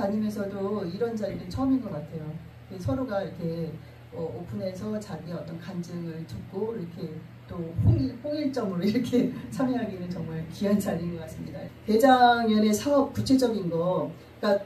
다니면서도 이런 자리는 처음인 것 같아요. 서로가 이렇게 오픈해서 자기의 어떤 간증을 듣고 이렇게 또 홍일점으로 이렇게 참여하기는 정말 귀한 자리인 것 같습니다. 대장연의 사업 구체적인 거, 그러니까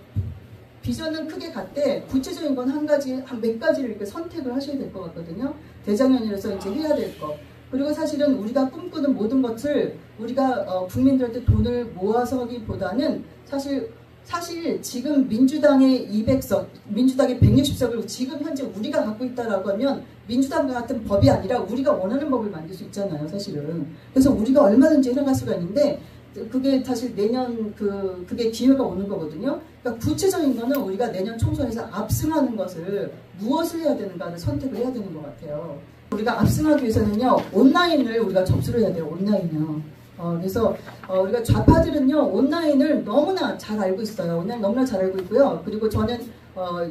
비전은 크게 갖되 구체적인 건 한 몇 가지를 이렇게 선택을 하셔야 될 것 같거든요. 대장연이라서 이제 해야 될 거. 그리고 사실은 우리가 꿈꾸는 모든 것을 우리가 국민들한테 돈을 모아서 하기보다는 사실 지금 민주당의 200석, 민주당의 160석을 지금 현재 우리가 갖고 있다라고 하면 민주당과 같은 법이 아니라 우리가 원하는 법을 만들 수 있잖아요, 사실은. 그래서 우리가 얼마든지 해나갈 수가 있는데 그게 사실 내년 그게 기회가 오는 거거든요. 그러니까 구체적인 거는 우리가 내년 총선에서 압승하는 것을 무엇을 해야 되는가를 선택을 해야 되는 것 같아요. 우리가 압승하기 위해서는요, 온라인을 우리가 접수를 해야 돼요, 온라인요. 그래서 우리가 좌파들은요, 온라인을 너무나 잘 알고 있어요. 온라인 너무나 잘 알고 있고요. 그리고 저는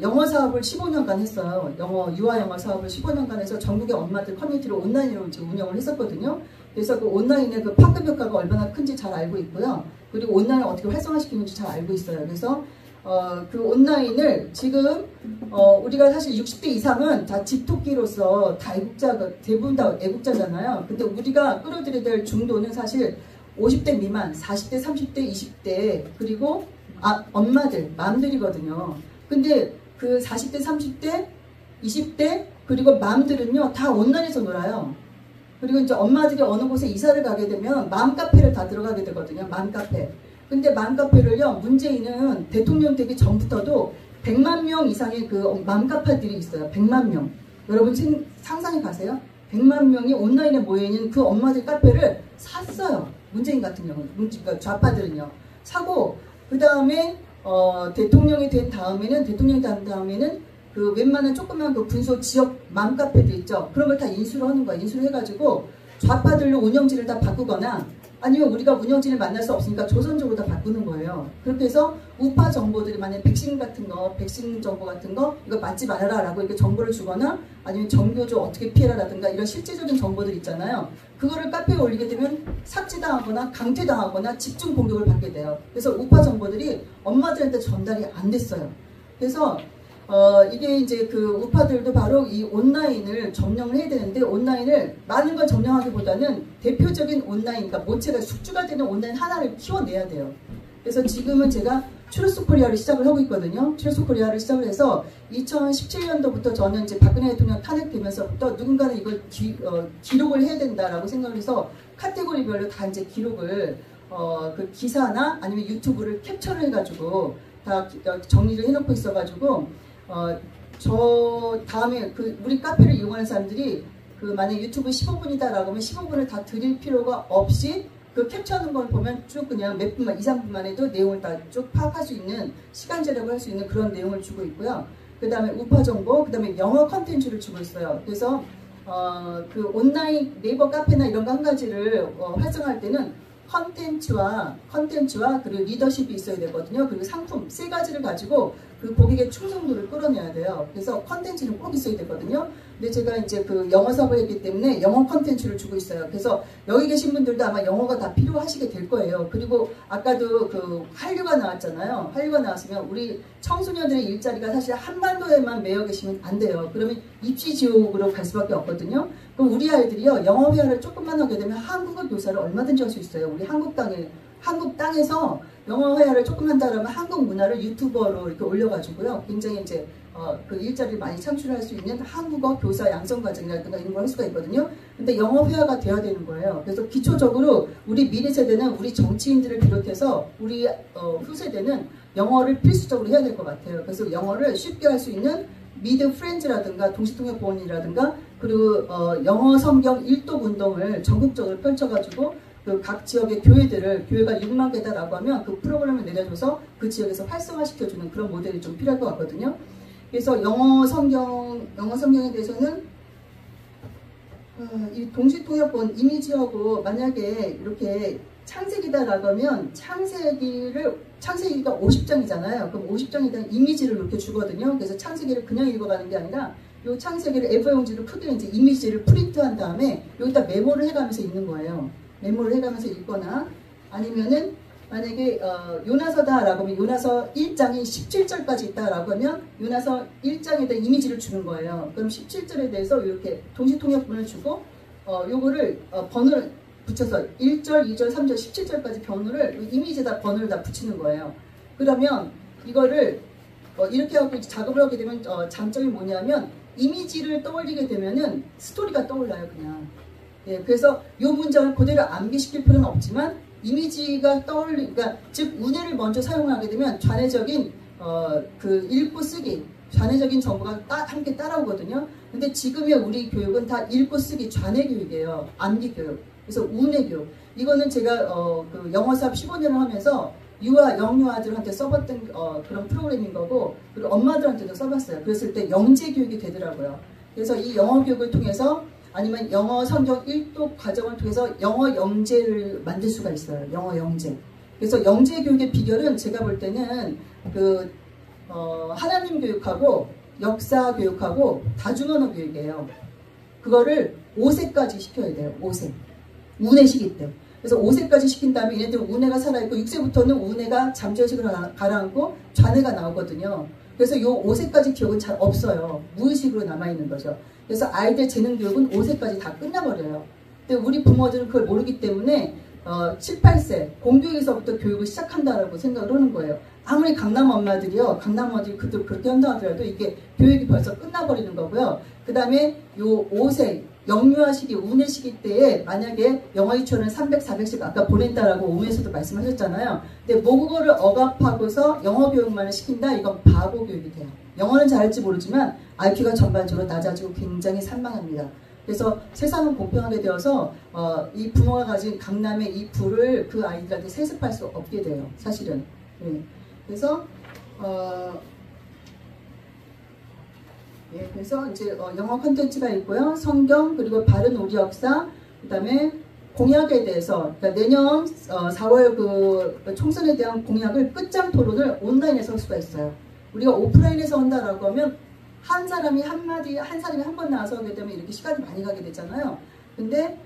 영어 사업을 15년간 했어요. 유아 영어 사업을 15년간 해서 전국의 엄마들 커뮤니티를 온라인으로 이제 운영을 했었거든요. 그래서 그 온라인의 그 파급 효과가 얼마나 큰지 잘 알고 있고요. 그리고 온라인을 어떻게 활성화시키는지 잘 알고 있어요. 그래서 그 온라인을 지금 우리가 사실 60대 이상은 다 집토끼로서 다 대부분 다 애국자잖아요. 근데 우리가 끌어들여야 될 중도는 사실 50대 미만, 40대, 30대, 20대 그리고 엄마들, 맘들이거든요. 근데 그 40대, 30대, 20대 그리고 맘들은요 다 온라인에서 놀아요. 그리고 이제 엄마들이 어느 곳에 이사를 가게 되면 맘카페를 다 들어가게 되거든요. 맘카페. 근데 맘카페를요, 문재인은 대통령 되기 전부터도 100만 명 이상의 그 맘카페들이 있어요. 100만 명. 여러분 상상해 가세요. 100만 명이 온라인에 모여있는 그 엄마들 카페를 샀어요. 문재인 같은 경우는. 그러니까 좌파들은요. 사고, 그 다음에 대통령이 된 다음에는 그 웬만한 조그만 그 군소 지역 맘카페들 있죠. 그런 걸 다 인수를 하는 거야. 인수를 해가지고 좌파들로 운영진을 다 바꾸거나 아니면 우리가 운영진을 만날 수 없으니까 조선족으로 다 바꾸는 거예요. 그렇게 해서 우파 정보들이 만약에 백신 정보 같은 거 이거 맞지 말아라 라고 이렇게 정보를 주거나 아니면 정교조 어떻게 피해라 라든가 이런 실질적인 정보들 있잖아요. 그거를 카페에 올리게 되면 삭제당하거나 강퇴당하거나 집중 공격을 받게 돼요. 그래서 우파 정보들이 엄마들한테 전달이 안 됐어요. 그래서 이게 이제 그 우파들도 바로 이 온라인을 점령을 해야 되는데 온라인을 많은 걸 점령하기보다는 대표적인 온라인, 그러니까 모체가 숙주가 되는 온라인 하나를 키워내야 돼요. 그래서 지금은 제가 트루스 코리아를 시작을 하고 있거든요. 트루스 코리아를 시작을 해서 2017년도부터 저는 이제 박근혜 대통령 탄핵되면서부터 누군가는 이걸 기록을 해야 된다라고 생각을 해서 카테고리별로 다 이제 기록을 그 기사나 아니면 유튜브를 캡처를 해가지고 다 정리를 해놓고 있어가지고 저 다음에 우리 카페를 이용하는 사람들이 만약 유튜브 15분이다라고 하면 15분을 다 드릴 필요가 없이 그 캡처하는 걸 보면 쭉 그냥 몇 분만, 2, 3분만 해도 내용을 다 쭉 파악할 수 있는 시간 절약을 할 수 있는 그런 내용을 주고 있고요. 그 다음에 우파 정보, 그 다음에 영어 컨텐츠를 주고 있어요. 그래서 그 온라인 네이버 카페나 이런 거 한 가지를 활성화할 때는 컨텐츠와 그리고 리더십이 있어야 되거든요. 그리고 상품 세 가지를 가지고 그 고객의 충성도를 끌어내야 돼요. 그래서 컨텐츠는 꼭 있어야 되거든요. 근데 제가 이제 그 영어 사업을 했기 때문에 영어 컨텐츠를 주고 있어요. 그래서 여기 계신 분들도 아마 영어가 다 필요하시게 될 거예요. 그리고 아까도 그 한류가 나왔잖아요. 한류가 나왔으면 우리 청소년들의 일자리가 사실 한반도에만 매여 계시면 안 돼요. 그러면 입시 지옥으로 갈 수밖에 없거든요. 그럼 우리 아이들이요, 영어 회화를 조금만 하게 되면 한국어 교사를 얼마든지 할 수 있어요. 우리 한국 땅에서 영어 회화를 조금 한다 그러면 한국 문화를 유튜버로 이렇게 올려가지고요. 굉장히 이제 그 일자리를 많이 창출할 수 있는 한국어 교사 양성 과정이라든가 이런 걸 할 수가 있거든요. 근데 영어 회화가 돼야 되는 거예요. 그래서 기초적으로 우리 미래 세대는 우리 정치인들을 비롯해서 우리 후세대는 영어를 필수적으로 해야 될 것 같아요. 그래서 영어를 쉽게 할 수 있는 미드 프렌즈라든가 동시통역 보험이라든가 그리고 영어 성경 일독 운동을 전국적으로 펼쳐가지고 그 각 지역의 교회가 6만 개다라고 하면 그 프로그램을 내려줘서 그 지역에서 활성화시켜주는 그런 모델이 좀 필요할 것 같거든요. 그래서 영어 성경에 대해서는 이 동시통역본 이미지하고 만약에 이렇게 창세기다라고 하면 창세기가 50장이잖아요. 그럼 50장에 대한 이미지를 이렇게 주거든요. 그래서 창세기를 그냥 읽어가는 게 아니라 이 창세기를 A4 용지로 크게 이제 이미지를 프린트한 다음에 여기다 메모를 해가면서 읽는 거예요. 메모를 해가면서 읽거나 아니면은 만약에 요나서다라고 하면 요나서 1장이 17절까지 있다라고 하면 요나서 1장에 대한 이미지를 주는 거예요. 그럼 17절에 대해서 이렇게 동시통역분을 주고 요거를 번호를 붙여서 1절, 2절, 3절, 17절까지 번호를 이미지에다 번호를 다 붙이는 거예요. 그러면 이거를 이렇게 하고 작업을 하게 되면 장점이 뭐냐면 이미지를 떠올리게 되면은 스토리가 떠올라요, 그냥. 예, 그래서 이 문장을 그대로 암기시킬 필요는 없지만 이미지가 그러니까 즉 운해를 먼저 사용하게 되면 좌뇌적인 그 읽고 쓰기, 좌뇌적인 정보가 함께 따라오거든요. 근데 지금의 우리 교육은 다 읽고 쓰기 좌뇌 교육이에요. 암기 교육. 그래서 운해 교육. 이거는 제가 그 영어 수업 15년을 하면서 영유아들한테 써봤던 그런 프로그램인 거고, 그리고 엄마들한테도 써봤어요. 그랬을 때 영재 교육이 되더라고요. 그래서 이 영어 교육을 통해서 아니면 영어 성경 1독 과정을 통해서 영어 영재를 만들 수가 있어요. 영어 영재. 그래서 영재 교육의 비결은 제가 볼 때는 그 하나님 교육하고 역사 교육하고 다중언어 교육이에요. 그거를 5세까지 시켜야 돼요. 5세. 운해 시기 때. 그래서 5세까지 시킨 다음에 얘네들은 운해가 살아있고 6세부터는 운해가 잠재의식으로 가라앉고 좌뇌가 나오거든요. 그래서 요 5세까지 기억은 잘 없어요. 무의식으로 남아있는 거죠. 그래서 아이들 재능 교육은 5세까지 다 끝나버려요. 근데 우리 부모들은 그걸 모르기 때문에 7, 8세 공교육에서부터 교육을 시작한다라고 생각을 하는 거예요. 아무리 강남 엄마들이요, 강남 엄마들이 그렇게 한다 하더라도 이게 교육이 벌써 끝나버리는 거고요. 그 다음에 요 5세 영유아 시기, 운해 시기 때에 만약에 영어 유치원을 300, 400씩 아까 보낸다라고 오면서도 말씀하셨잖아요. 근데 모국어를 억압하고서 영어 교육만을 시킨다? 이건 바보 교육이 돼요. 영어는 잘할지 모르지만 IQ가 전반적으로 낮아지고 굉장히 산만합니다. 그래서 세상은 공평하게 되어서 이 부모가 가진 강남의 이 부를 그 아이들한테 세습할 수 없게 돼요. 사실은. 네. 그래서 그래서 이제 영어 콘텐츠가 있고요. 성경, 그리고 바른 우리 역사, 그 다음에 공약에 대해서, 그러니까 내년 4월 그 총선에 대한 공약을 끝장 토론을 온라인에서 할 수가 있어요. 우리가 오프라인에서 한다라고 하면 한 사람이 한 번 나와서 하게 되면 이렇게 시간이 많이 가게 되잖아요. 근데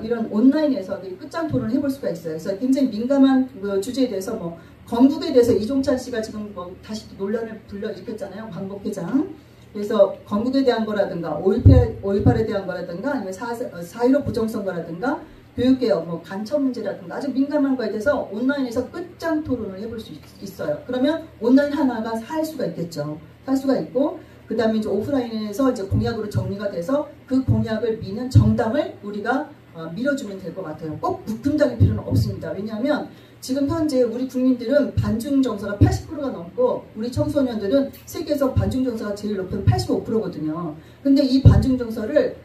이런 온라인에서 끝장 토론을 해볼 수가 있어요. 그래서 굉장히 민감한 그 주제에 대해서 건국에 대해서 이종찬 씨가 지금 다시 논란을 불러일으켰잖아요. 광복회장. 그래서 건국에 대한 거라든가 5.18에 대한 거라든가 아니면 4.15 부정선거라든가 교육개혁, 간첩 문제라든가 아주 민감한 거에 대해서 온라인에서 끝장 토론을 해볼 수 있어요. 그러면 온라인 하나가 살 수가 있겠죠. 살 수가 있고, 그 다음에 이제 오프라인에서 이제 공약으로 정리가 돼서 그 공약을 미는 정당을 우리가 밀어주면 될 것 같아요. 꼭 국힘당일 필요는 없습니다. 왜냐하면 지금 현재 우리 국민들은 반중 정서가 80%가 넘고 우리 청소년들은 세계에서 반중 정서가 제일 높은 85%거든요. 근데 이 반중 정서를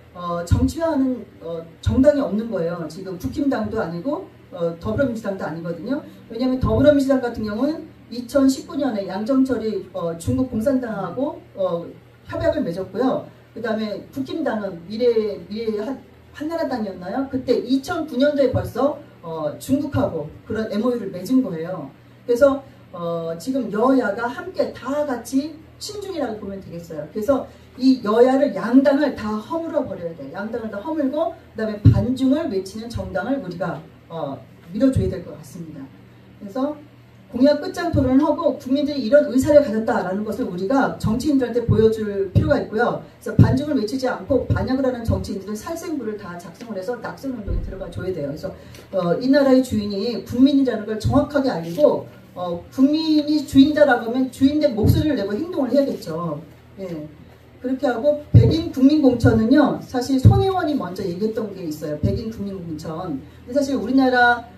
정치화하는 정당이 없는 거예요. 지금 국힘당도 아니고 더불어민주당도 아니거든요. 왜냐하면 더불어민주당 같은 경우는 2019년에 양정철이 중국 공산당하고 협약을 맺었고요. 그 다음에 국힘당은 미래 한나라당이었나요? 그때 2009년도에 벌써 중국하고 그런 MOU를 맺은 거예요. 그래서 지금 여야가 함께 다 같이 친중이라고 보면 되겠어요. 그래서 이 여야를 양당을 다 허물어 버려야 돼요. 양당을 다 허물고 그 다음에 반중을 외치는 정당을 우리가 밀어줘야 될 것 같습니다. 그래서 공약 끝장 토론을 하고 국민들이 이런 의사를 가졌다라는 것을 우리가 정치인들한테 보여줄 필요가 있고요. 그래서 반중을 외치지 않고 반역을 하는 정치인들은 살생부를 다 작성을 해서 낙선운동에 들어가 줘야 돼요. 그래서 이 나라의 주인이 국민이라는 걸 정확하게 알고 국민이 주인이다라고 하면 주인된 목소리를 내고 행동을 해야겠죠. 예. 그렇게 하고 백인 국민공천은요. 사실 손혜원이 먼저 얘기했던 게 있어요. 백인 국민공천. 근데 사실 우리나라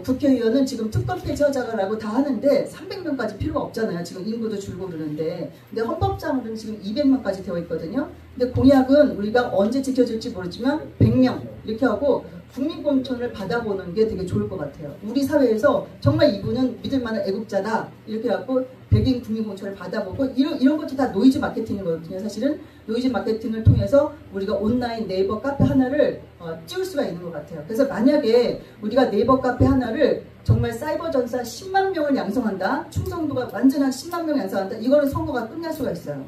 국회의원은 지금 특권 폐지하자라고 다 하는데 300명까지 필요가 없잖아요. 지금 인구도 줄고 그러는데. 근데 헌법상으로는 지금 200명까지 되어 있거든요. 근데 공약은 우리가 언제 지켜질지 모르지만 100명 이렇게 하고 국민공천을 받아보는 게 되게 좋을 것 같아요. 우리 사회에서 정말 이분은 믿을만한 애국자다 이렇게 해갖고 백인 국민공천을 받아보고 이런 것도 다 노이즈 마케팅이거든요. 사실은 노이즈 마케팅을 통해서 우리가 온라인 네이버 카페 하나를 띄울 수가 있는 것 같아요. 그래서 만약에 우리가 네이버 카페 하나를 정말 사이버 전사 10만 명을 양성한다, 충성도가 완전한 10만 명 양성한다, 이거는 선거가 끝날 수가 있어요.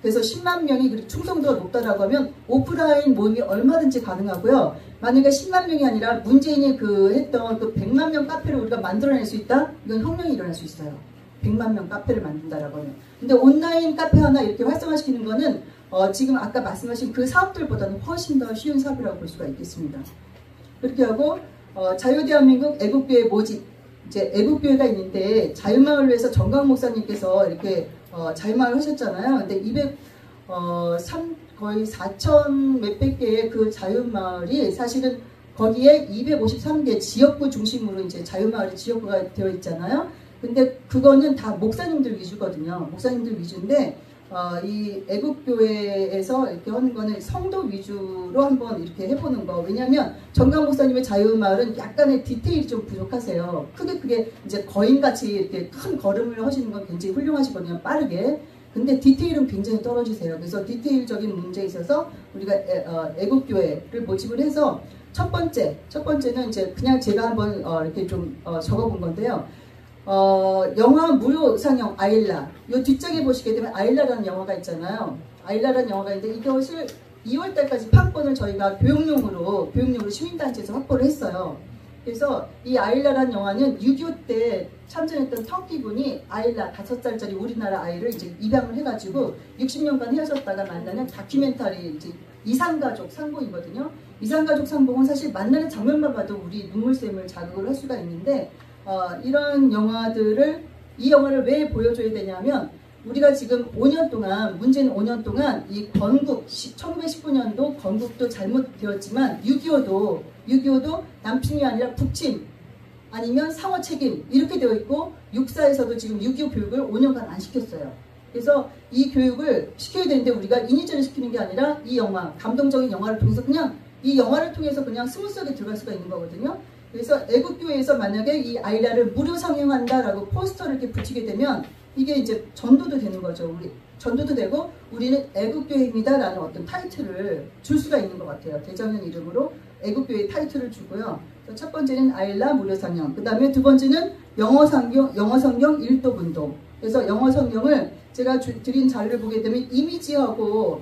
그래서 10만 명이 충성도가 높다라고 하면 오프라인 모임이 얼마든지 가능하고요. 만약에 10만 명이 아니라 문재인이 그 했던 그 100만 명 카페를 우리가 만들어낼 수 있다? 이건 혁명이 일어날 수 있어요. 100만 명 카페를 만든다라고 하면. 근데 온라인 카페 하나 이렇게 활성화시키는 거는 지금 아까 말씀하신 그 사업들보다는 훨씬 더 쉬운 사업이라고 볼 수가 있겠습니다. 그렇게 하고 자유대한민국 애국교회 모집, 이제 애국교회가 있는데 자유마을을 위해서 정강 목사님께서 이렇게 자유마을 하셨잖아요. 근데 거의 4천 몇백 개의 그 자유마을이 사실은 거기에 253개 지역구 중심으로 이제 자유마을이 지역구가 되어 있잖아요. 근데 그거는 다 목사님들 위주거든요. 목사님들 위주인데 이 애국교회에서 이렇게 하는 거는 성도 위주로 한번 이렇게 해보는 거. 왜냐하면 정강 목사님의 자유마을은 약간의 디테일이 좀 부족하세요. 크게 이제 거인같이 이렇게 큰 걸음을 하시는 건 굉장히 훌륭하시거든요. 빠르게. 근데 디테일은 굉장히 떨어지세요. 그래서 디테일적인 문제에 있어서 우리가 애국교회를 모집을 해서 첫 번째는 이제 그냥 제가 한번 이렇게 좀 적어본 건데요. 영화 무료 상영 아일라. 요 뒷장에 보시게 되면 아일라라는 영화가 있잖아요. 아일라라는 영화가 있는데 이것을 2월달까지 판권을 저희가 교육용으로 시민단체에서 확보를 했어요. 그래서 이 아일라라는 영화는 6.25 때 참전했던 터키군이 아일라 5살짜리 우리나라 아이를 이제 입양을 해가지고 60년간 헤어졌다가 만나는 다큐멘터리 이제 이산가족 상봉이거든요. 이산가족 상봉은 사실 만나는 장면만 봐도 우리 눈물샘을 자극을 할 수가 있는데 이런 이 영화를 왜 보여줘야 되냐면 우리가 지금 5년 동안 문재인 5년 동안 이 건국 1919년도 건국도 잘못되었지만 6.25도 남침이 아니라 북침 아니면 상호 책임 이렇게 되어 있고 육사에서도 지금 6.25 교육을 5년간 안 시켰어요. 그래서 이 교육을 시켜야 되는데 우리가 인위적으로 시키는 게 아니라 이 영화 감동적인 영화를 통해서 그냥 이 영화를 통해서 그냥 스무스하게 들어갈 수가 있는 거거든요. 그래서 애국교회에서 만약에 이 아이라를 무료 상영한다라고 포스터를 이렇게 붙이게 되면 이게 이제 전도도 되는 거죠. 전도도 되고 우리는 애국교회입니다라는 어떤 타이틀을 줄 수가 있는 것 같아요. 대장년 이름으로 애국교회 타이틀을 주고요. 첫 번째는 아일라 무료 상영. 그 다음에 두 번째는 영어 성경 일독 운동. 그래서 영어 성경을 제가 드린 자료를 보게 되면 이미지하고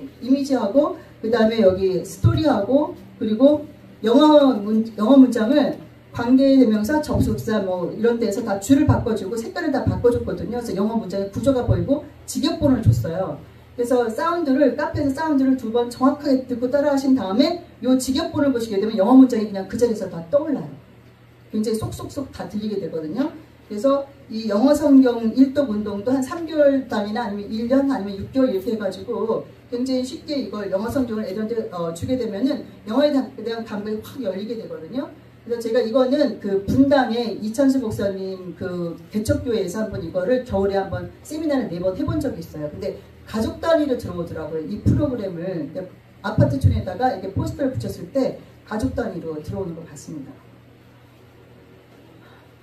그 다음에 여기 스토리하고 그리고 영어 문장을 관계대명사, 접속사 뭐 이런 데서 다 줄을 바꿔주고 색깔을 다 바꿔줬거든요. 그래서 영어 문장의 구조가 보이고 직역본을 줬어요. 그래서 카페에서 사운드를 2번 정확하게 듣고 따라하신 다음에 이 직역본을 보시게 되면 영어 문장이 그냥 그 자리에서 다 떠올라요. 굉장히 쏙쏙쏙 다 들리게 되거든요. 그래서 이 영어 성경 일독 운동도 한 3개월 단위나 아니면 1년 아니면 6개월 이렇게 해가지고 굉장히 쉽게 이걸 영어 성경을 애들한테 주게 되면은 영어에 대한 감각이 확 열리게 되거든요. 그래서 제가 이거는 그 분당의 이찬수 목사님 그 개척교회에서 한번 이거를 겨울에 한번 세미나를 4번 해본 적이 있어요. 근데 가족 단위로 들어오더라고요. 이 프로그램을 아파트촌에다가 이렇게 포스터를 붙였을 때 가족 단위로 들어오는 것 같습니다.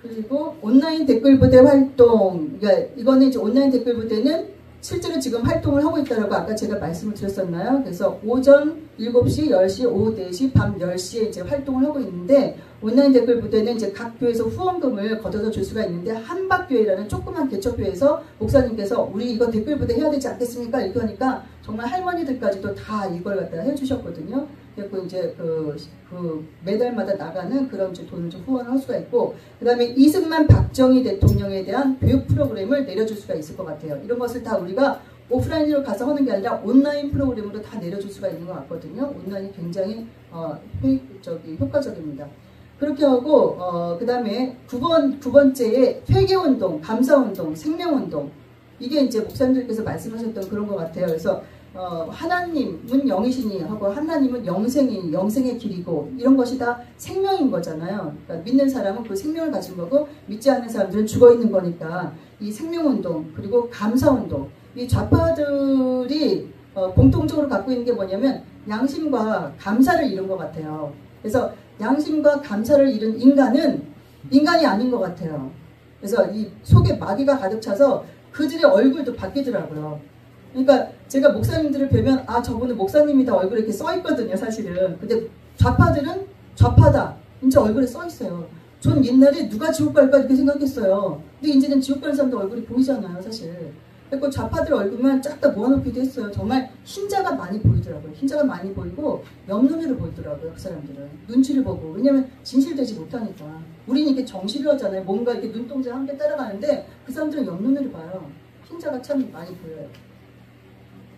그리고 온라인 댓글 부대 활동, 그러니까 이거는 이제 온라인 댓글 부대는 실제로 지금 활동을 하고 있다고 아까 제가 말씀을 드렸었나요? 그래서 오전 7시, 10시, 오후 4시, 밤 10시에 이제 활동을 하고 있는데 온라인 댓글 부대는 이제 각 교회에서 후원금을 걷어서 줄 수가 있는데 한박교회라는 조그만 개척교회에서 목사님께서 우리 이거 댓글 부대 해야 되지 않겠습니까? 이렇게 하니까 정말 할머니들까지도 다 이걸 갖다 해주셨거든요. 그리고 이제 그 매달마다 나가는 그런 이제 돈을 좀 후원을 할 수가 있고 그 다음에 이승만 박정희 대통령에 대한 교육 프로그램을 내려줄 수가 있을 것 같아요. 이런 것을 다 우리가 오프라인으로 가서 하는 게 아니라 온라인 프로그램으로 다 내려줄 수가 있는 것 같거든요. 온라인이 굉장히 효과적입니다. 그렇게 하고 그 다음에 두 번째에 회개운동, 감사운동, 생명운동 이게 이제 목사님들께서 말씀하셨던 그런 것 같아요. 그래서 하나님은 영이시니 하고 하나님은 영생의 길이고 이런 것이 다 생명인 거잖아요. 그러니까 믿는 사람은 그 생명을 가진 거고 믿지 않는 사람들은 죽어 있는 거니까 이 생명운동 그리고 감사운동 이 좌파들이 공통적으로 갖고 있는 게 뭐냐면 양심과 감사를 잃은 것 같아요. 그래서 양심과 감사를 잃은 인간은 인간이 아닌 것 같아요. 그래서 이 속에 마귀가 가득 차서 그들의 얼굴도 바뀌더라고요. 그러니까 제가 목사님들을 뵈면 아 저분은 목사님이다 얼굴에 이렇게 써 있거든요 사실은. 근데 좌파들은 좌파다 진짜 얼굴에 써 있어요. 전 옛날에 누가 지옥 갈까 이렇게 생각했어요. 근데 이제는 지옥 가는 사람들 얼굴이 보이잖아요 사실. 그리고 좌파들 얼굴만 쫙 다 모아놓기도 했어요. 정말 흰자가 많이 보이더라고요. 흰자가 많이 보이고 옆눈으로 보이더라고요. 그 사람들은. 눈치를 보고. 왜냐면 진실되지 못하니까. 우리는 이렇게 정실을 하잖아요. 뭔가 이렇게 눈동자 함께 따라가는데 그 사람들은 옆눈으로 봐요. 흰자가 참 많이 보여요.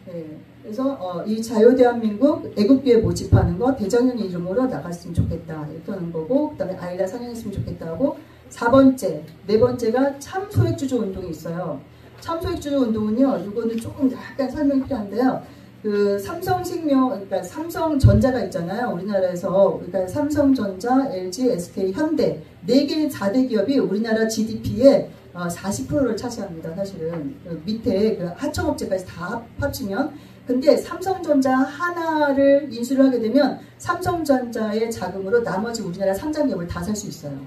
네. 그래서 이 자유대한민국 애국교회 모집하는 거 대장년 이름으로 나갔으면 좋겠다. 이렇게 하는 거고, 그 다음에 아이라 사냥했으면 좋겠다 하고, 4번째, 네 번째가 참소액주주 운동이 있어요. 참소액주주 운동은요, 이거는 조금 약간 설명이 필요한데요. 그 삼성생명, 그러니까 삼성전자가 있잖아요. 우리나라에서. 그러니까 삼성전자, LG, SK, 현대 4개의 4대 기업이 우리나라 GDP의 40%를 차지합니다. 사실은 밑에 그 하청업체까지 다 합치면. 근데 삼성전자 하나를 인수를 하게 되면 삼성전자의 자금으로 나머지 우리나라 상장기업을 다 살 수 있어요.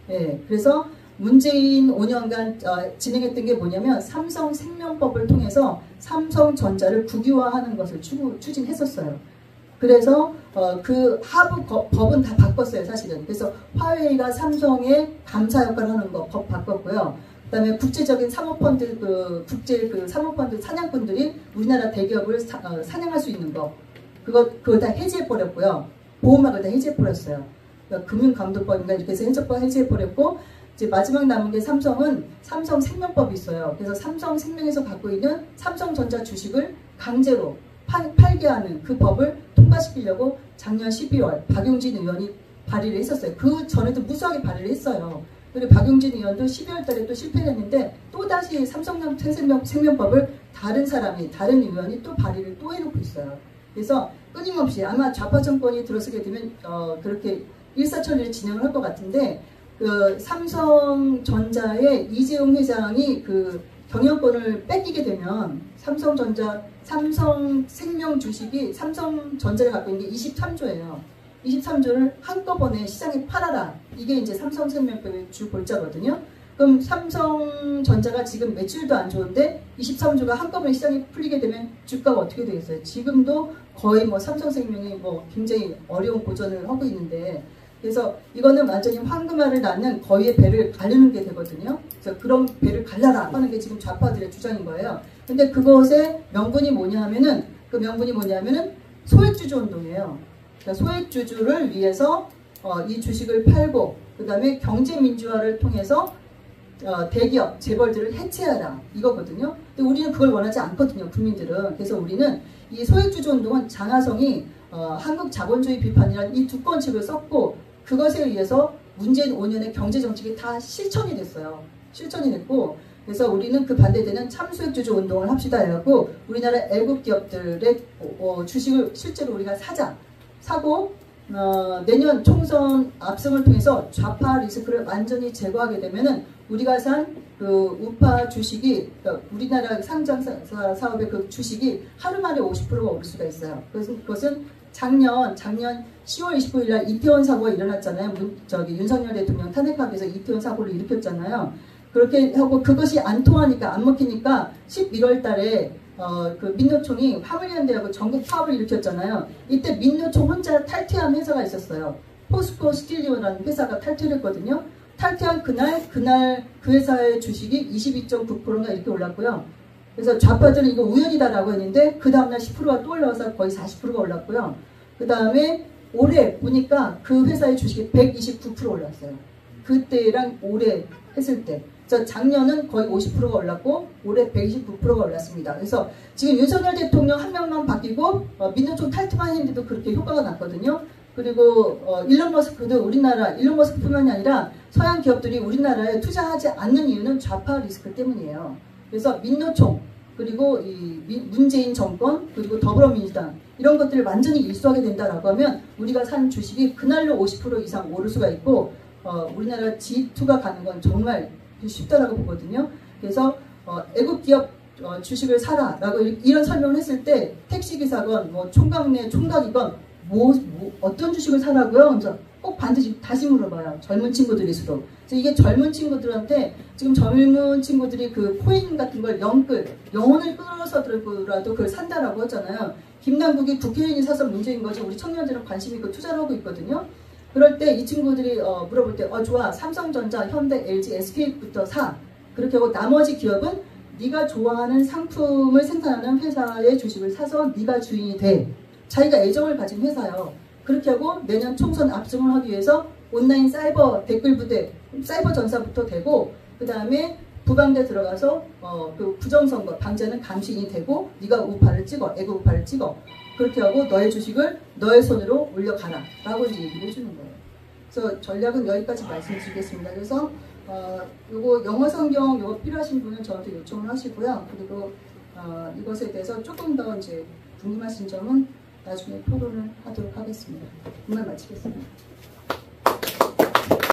네, 그래서 문재인 5년간 진행했던 게 뭐냐면 삼성생명법을 통해서 삼성전자를 국유화하는 것을 추진했었어요. 그래서 그 하부 법은 다 바꿨어요, 사실은. 그래서 화웨이가 삼성의 감사 역할을 하는 거 법 바꿨고요. 그다음에 국제적인 사모펀드 국제 사모펀드 사냥꾼들이 우리나라 대기업을 사냥할 수 있는 거 그걸 다 해지해 버렸고요. 보호막을 다 해지해 버렸어요. 그러니까 금융감독법인가 이렇게 해서 해지해 버렸고 이제 마지막 남은 게 삼성은 삼성생명법이 있어요. 그래서 삼성생명에서 갖고 있는 삼성전자 주식을 강제로 팔게 하는 그 법을 통과시키려고 작년 12월 박용진 의원이 발의를 했었어요. 그 전에도 무수하게 발의를 했어요. 그리고 박용진 의원도 12월 달에 또 실패를 했는데 또다시 삼성생명법을 다른 의원이 또 발의를 또 해놓고 있어요. 그래서 끊임없이 아마 좌파 정권이 들어서게 되면 그렇게 일사천리를 진행을 할 것 같은데 그 삼성전자의 이재용 회장이 그 경영권을 뺏기게 되면 삼성생명 주식이 삼성전자를 갖고 있는 게 23조예요. 23조를 한꺼번에 시장에 팔아라. 이게 이제 삼성생명법의 주 골자거든요. 그럼 삼성전자가 지금 매출도 안 좋은데 23조가 한꺼번에 시장에 풀리게 되면 주가가 어떻게 되겠어요? 지금도 거의 뭐 삼성생명이 뭐 굉장히 어려운 고전을 하고 있는데 그래서 이거는 완전히 황금알을 낳는 거위의 배를 가르는 게 되거든요. 그래서 그런 배를 갈라라 하는 게 지금 좌파들의 주장인 거예요. 근데 그것의 명분이 뭐냐면은 소액주주 운동이에요. 그러니까 소액주주를 위해서 이 주식을 팔고 그 다음에 경제민주화를 통해서 대기업, 재벌들을 해체하라 이거거든요. 근데 우리는 그걸 원하지 않거든요. 국민들은. 그래서 우리는 이 소액주주 운동은 장하성이 한국 자본주의 비판이라는 이 두 권책을 썼고 그것에 의해서 문재인 5년의 경제정책이 다 실천이 됐어요. 실천이 됐고 그래서 우리는 그 반대되는 참소액주주 운동을 합시다 해갖고 우리나라 애국 기업들의 주식을 실제로 우리가 사고 내년 총선 압승을 통해서 좌파 리스크를 완전히 제거하게 되면은 우리가 산 그 우파 주식이 우리나라 상장사 사업의 그 주식이 하루 만에 50%가 오를 수가 있어요. 그것은 작년 10월 29일 날 이태원 사고가 일어났잖아요. 윤석열 대통령 탄핵하기 위해서 이태원 사고를 일으켰잖아요. 그렇게 하고 그것이 안 통하니까 안 먹히니까 11월 달에 그 민노총이 화물연대하고 전국 파업을 일으켰잖아요. 이때 민노총 혼자 탈퇴한 회사가 있었어요. 포스코 스틸리오라는 회사가 탈퇴를 했거든요. 탈퇴한 그날 그 회사의 주식이 22.9%가 이렇게 올랐고요. 그래서 좌파들은 이거 우연이다라고 했는데 그 다음날 10%가 또 올라와서 거의 40%가 올랐고요. 그 다음에 올해 보니까 그 회사의 주식이 129% 올랐어요. 그때랑 올해 했을 때. 작년은 거의 50%가 올랐고 올해 129%가 올랐습니다. 그래서 지금 윤석열 대통령 한 명만 바뀌고 민노총 탈퇴만 했는데도 그렇게 효과가 났거든요. 그리고 일론 머스크도 일론 머스크뿐만이 아니라 서양 기업들이 우리나라에 투자하지 않는 이유는 좌파 리스크 때문이에요. 그래서 민노총 그리고 문재인 정권 그리고 더불어민주당 이런 것들을 완전히 일수하게 된다라고 하면 우리가 산 주식이 그날로 50% 이상 오를 수가 있고 우리나라 G2가 가는 건 정말 쉽다라고 보거든요. 그래서 애국기업 주식을 사라라고 이런 설명을 했을 때 택시기사건 뭐 총각내 총각이건 어떤 주식을 사라고요? 그래서 꼭 반드시 다시 물어봐요. 젊은 친구들일수록. 그래서 이게 젊은 친구들한테 지금 젊은 친구들이 그 코인 같은 걸 영혼을 끌어서라도 그걸 산다라고 하잖아요. 김남국이 국회의원이 사서 문제인 거지 우리 청년들은 관심 있고 투자를 하고 있거든요. 그럴 때 이 친구들이 물어볼 때 좋아 삼성전자, 현대, LG, SK부터 사. 그렇게 하고 나머지 기업은 네가 좋아하는 상품을 생산하는 회사의 주식을 사서 네가 주인이 돼. 자기가 애정을 가진 회사요. 그렇게 하고 내년 총선 압승을 하기 위해서 온라인 사이버 댓글 부대, 사이버 전사부터 되고 그 다음에 부방대 들어가서 그 부정선거 방지하는 감시인이 되고 네가 우파를 찍어, 애국 우파를 찍어. 그렇게 하고 너의 주식을 너의 손으로 올려가라 라고 이제 얘기를 해주는 거예요. 그래서 전략은 여기까지 말씀드리겠습니다. 그래서 요거 영어 성경 요거 필요하신 분은 저한테 요청을 하시고요. 그리고 이것에 대해서 조금 더 이제 궁금하신 점은 나중에 토론을 하도록 하겠습니다. 오늘 마치겠습니다.